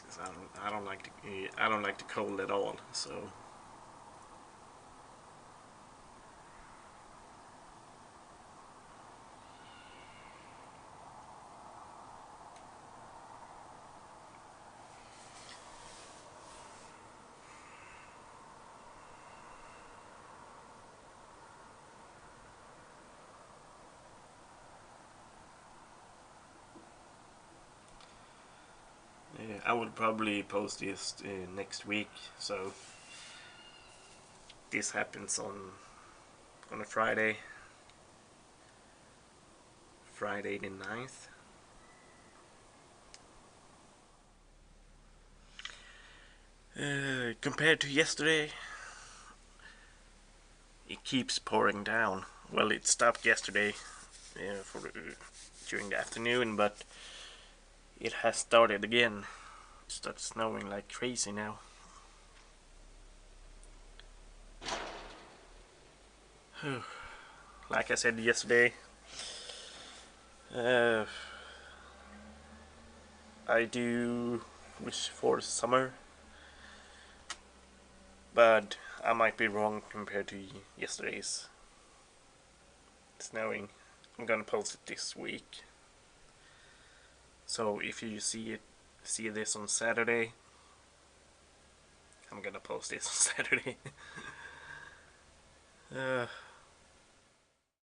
because I don't like the cold at all. So I will probably post this next week. So this happens on a Friday the 9th. Compared to yesterday, it keeps pouring down. Well, it stopped yesterday during the afternoon, but it has started again. It starts snowing like crazy now. Like I said yesterday, uh, I do wish for summer, but I might be wrong compared to yesterday's snowing. I'm gonna post it this week. So if you see this on Saturday, I'm gonna post this on Saturday.